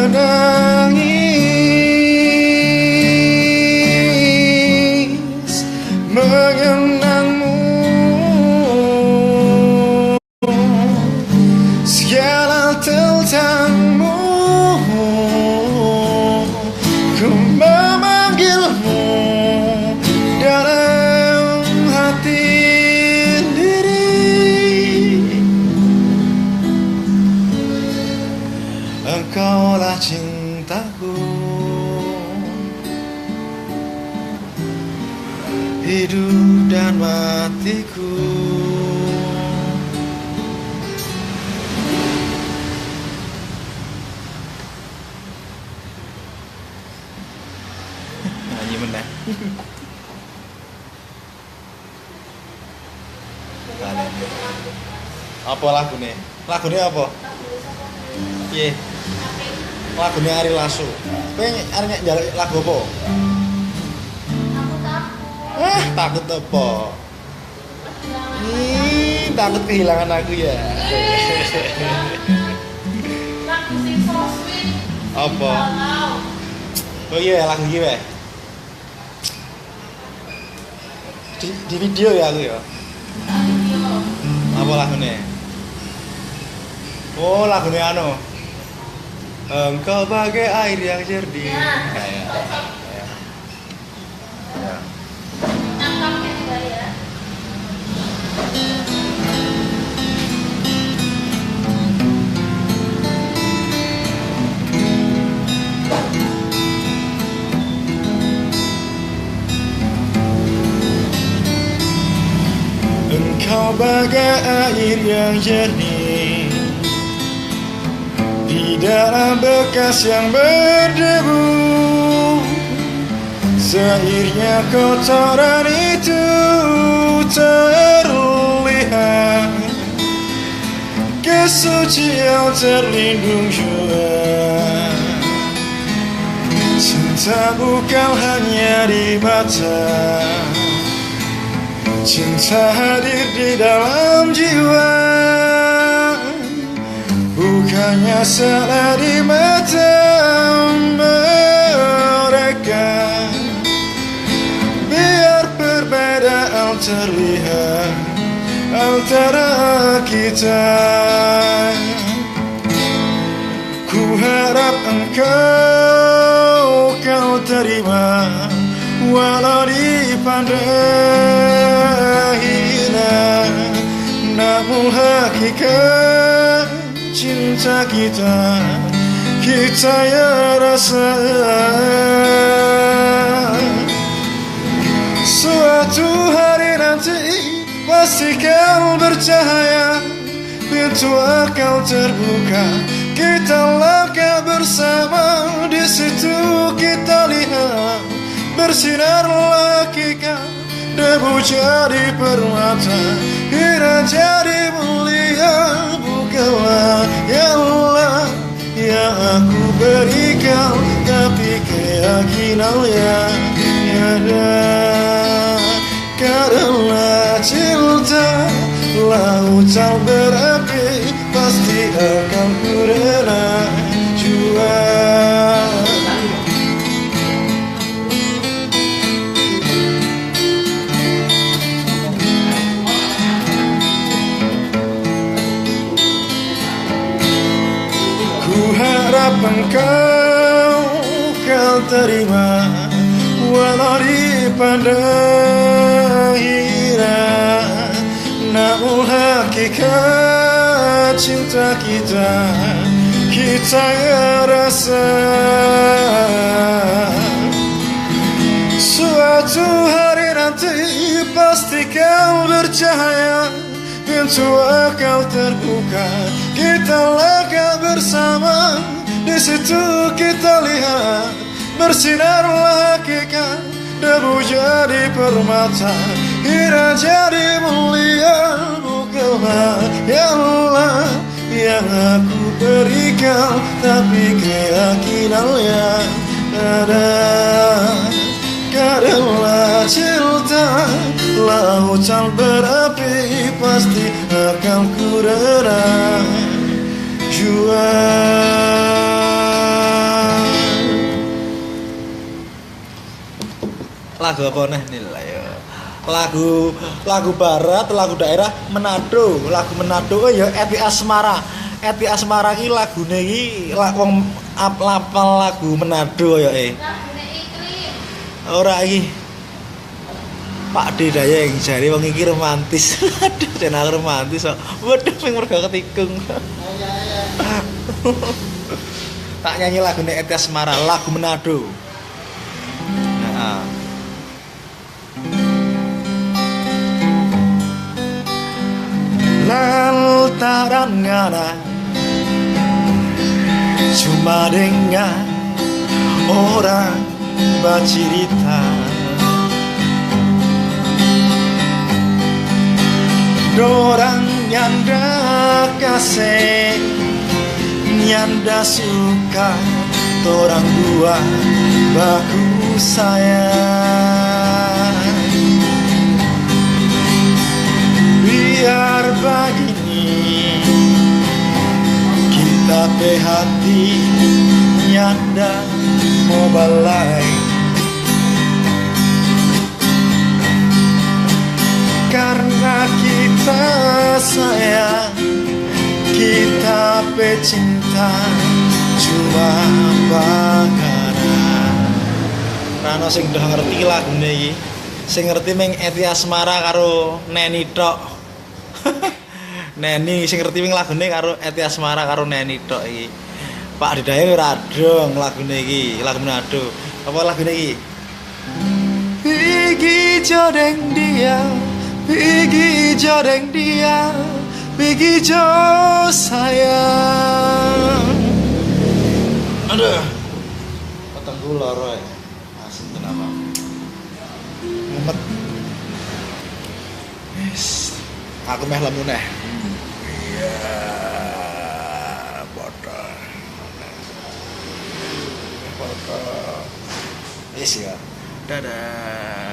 menangis mengenangmu. Segala tentangmu ku memanggilmu dalam hati diri. Engkaulah cintaku, hidup dan matiku. Nyanyi meneh. Apa lagune? Lagune apa? Piye? Lagune Ari Lasso. Kowe arep njaluk lagu apa? Takut apa? Takut kehilangan aku ya. Lagu sing so sweet. Apa? Oh iya lagu iki wae. Di video ya aku ya. Apa lagune? Oh lagune anu. Engkau bagai air yang jernih. Kayak. Ya. Nangkapnya juga ya. Engkau bagai air yang jernih di dalam bekas yang berdebu. Seiringnya kotoran itu terlihat, kesucian terlindung juga. Cinta bukan hanya di mata, cinta hadir di dalam jiwa. Bukannya salah di mata mereka, biar perbedaan terlihat antara kita. Ku harap engkau terima, walau dipandang hina, namun hakikat cinta kita ya rasa. Suatu hari nanti pasti kau bercahaya, pintu akan terbuka, kita langkah bersama. Di situ kita lihat bersinarlah hakikat, debu jadi permata, hina jadi mulia. Bukanlah ya Allah yang aku berikan, tapi keyakinan yang ada. Karena cinta lautan berapi, pasti akan ku rela jua. Harap engkau terima, walau dipandang hina, namun hakikat cinta kita ya rasa. Suatu hari nanti pasti kau bercahaya, pintu akan terbuka, kita langkah bersama. Di situ kita lihat bersinarlah hakikat, debu jadi permata, hina jadi mulia. Bukanlah ya Allah yang aku berikan, tapi keyakinan yang ada. Karena cinta lautan berapi, pasti akan ku rela jua. lagu apa nih nilai ya. Lagu barat, lagu daerah Manado, lagu Manado ya Eti Asmara. Eti Asmara ki lagune iki wong apal lagu Manado ya Lagune iklim. Ora iki. Pak D Dayeng jare wong iki romantis. Aduh, jeneng romantis kok. Waduh ping mergo ketikung. Tak nyanyi lagune Eti Asmara, lagu Manado. Nah. Lantaran ngana cuma dengan orang bercerita dorang nyanda kasih nyanda suka dorang dua baku sayang biar begini kita hati nyanda mau balai karena kita sayang kita pecinta cuma bakaran Rano sing udah ngerti lagune iki sing ngerti ming Eti Asmara karo Neni tok Neni sing ngerti ming lagune karo Eti Asmara karo Neni tok iki Pak Didayeng ora dong lagune iki lagu Manado apa lagune iki Pigi jodeng dia Pigi jodeng dia Pigi jo sayang aduh potong gula roy asem kenapa ngumet yes. Aku meh lemu neh iya botol yes ya dadah